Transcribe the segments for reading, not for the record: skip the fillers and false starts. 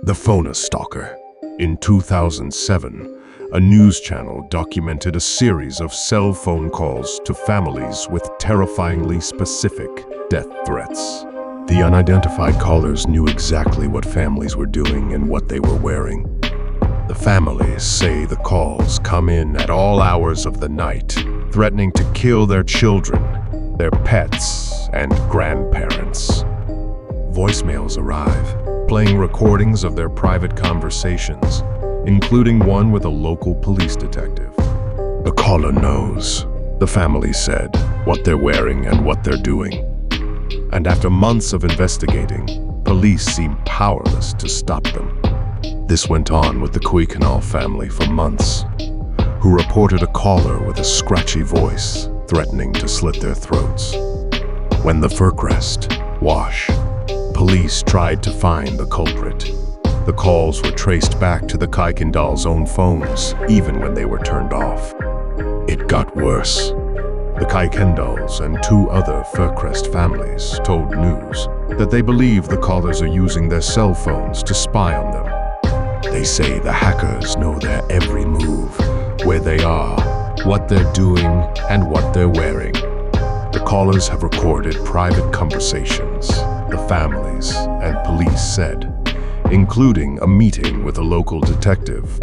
The Phone Stalker. In 2007, a news channel documented a series of cell phone calls to families with terrifyingly specific death threats. The unidentified callers knew exactly what families were doing and what they were wearing. The families say the calls come in at all hours of the night, threatening to kill their children, their pets, and grandparents. Voicemails arrive, playing recordings of their private conversations, including one with a local police detective. The caller knows, the family said, what they're wearing and what they're doing. And after months of investigating, police seemed powerless to stop them. This went on with the Kuykendall family for months, who reported a caller with a scratchy voice threatening to slit their throats. When the Fircrest, Wash, police tried to find the culprit, the calls were traced back to the Kuykendall's own phones, even when they were turned off. It got worse. The Kuykendalls and two other Fircrest families told news that they believe the callers are using their cell phones to spy on them. They say the hackers know their every move, where they are, what they're doing, and what they're wearing. The callers have recorded private conversations, the families and police said, including a meeting with a local detective.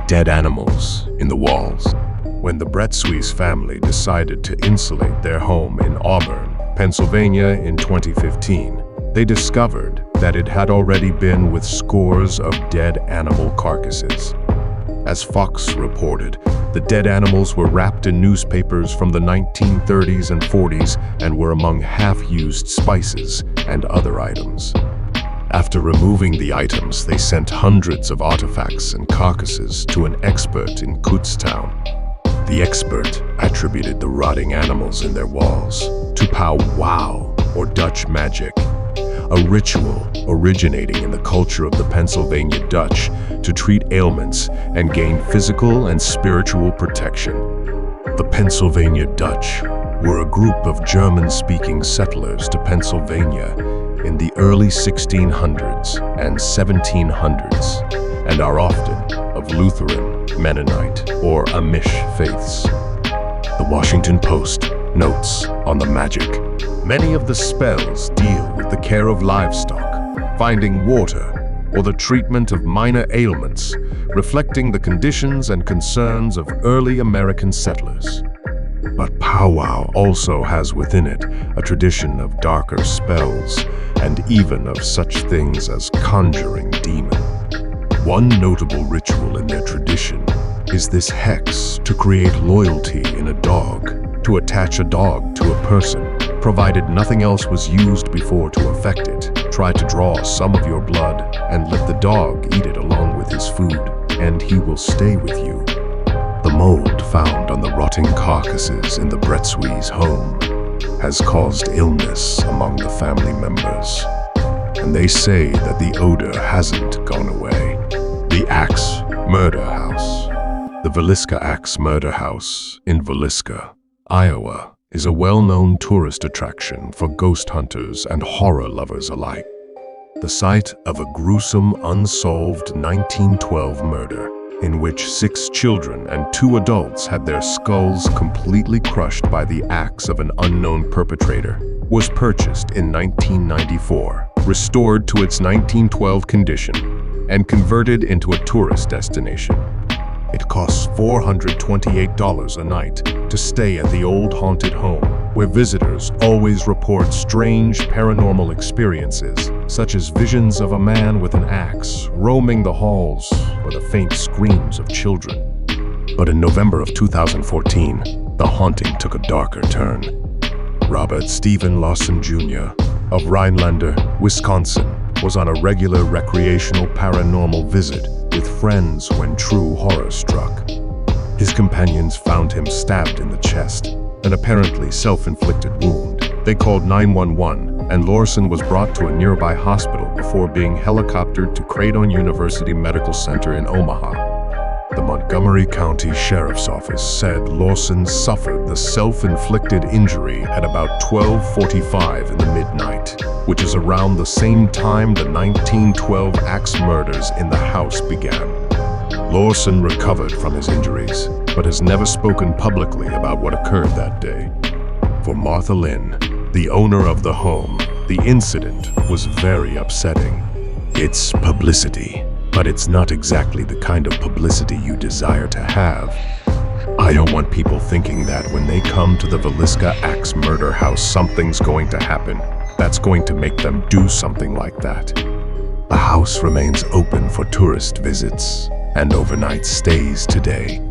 Dead animals in the walls. When the Bretsuis family decided to insulate their home in Auburn, Pennsylvania in 2015, they discovered that it had already been with scores of dead animal carcasses. As Fox reported, the dead animals were wrapped in newspapers from the 1930s and 40s and were among half-used spices and other items. After removing the items, they sent hundreds of artifacts and carcasses to an expert in Kutztown. The expert attributed the rotting animals in their walls to powwow or Dutch magic, a ritual originating in the culture of the Pennsylvania Dutch to treat ailments and gain physical and spiritual protection. The Pennsylvania Dutch were a group of German-speaking settlers to Pennsylvania in the early 1600s and 1700s, and are often of Lutheran, Mennonite, or Amish faiths. The Washington Post notes on the magic. Many of the spells deal with the care of livestock, finding water, or the treatment of minor ailments, reflecting the conditions and concerns of early American settlers. But powwow also has within it a tradition of darker spells, and even of such things as conjuring demons. One notable ritual in their tradition is this hex to create loyalty in a dog, to attach a dog to a person, provided nothing else was used before to affect it. Try to draw some of your blood and let the dog eat it along with his food, and he will stay with you. The mold found on the rotting carcasses in the Bretsuis' home has caused illness among the family members, and they say that the odor hasn't gone away. The Axe Murder House. The Villisca Axe Murder House in Villisca, Iowa, is a well-known tourist attraction for ghost hunters and horror lovers alike. The site of a gruesome, unsolved 1912 murder in which 6 children and 2 adults had their skulls completely crushed by the axe of an unknown perpetrator, was purchased in 1994, restored to its 1912 condition, and converted into a tourist destination. It costs $428 a night to stay at the old haunted home, where visitors always report strange paranormal experiences, such as visions of a man with an axe roaming the halls or the faint screams of children. But in November of 2014, the haunting took a darker turn. Robert Stephen Lawson Jr. of Rhinelander, Wisconsin, was on a regular recreational paranormal visit with friends when true horror struck. His companions found him stabbed in the chest, an apparently self-inflicted wound. They called 911, and Lawson was brought to a nearby hospital before being helicoptered to Creighton University Medical Center in Omaha. The Montgomery County Sheriff's Office said Lawson suffered the self-inflicted injury at about 12:45 in the midnight, which is around the same time the 1912 axe murders in the house began. Lawson recovered from his injuries, but has never spoken publicly about what occurred that day. For Martha Lynn, the owner of the home, the incident was very upsetting. It's publicity, but it's not exactly the kind of publicity you desire to have. I don't want people thinking that when they come to the Villisca Axe Murder House, something's going to happen that's going to make them do something like that. The house remains open for tourist visits and overnight stays today.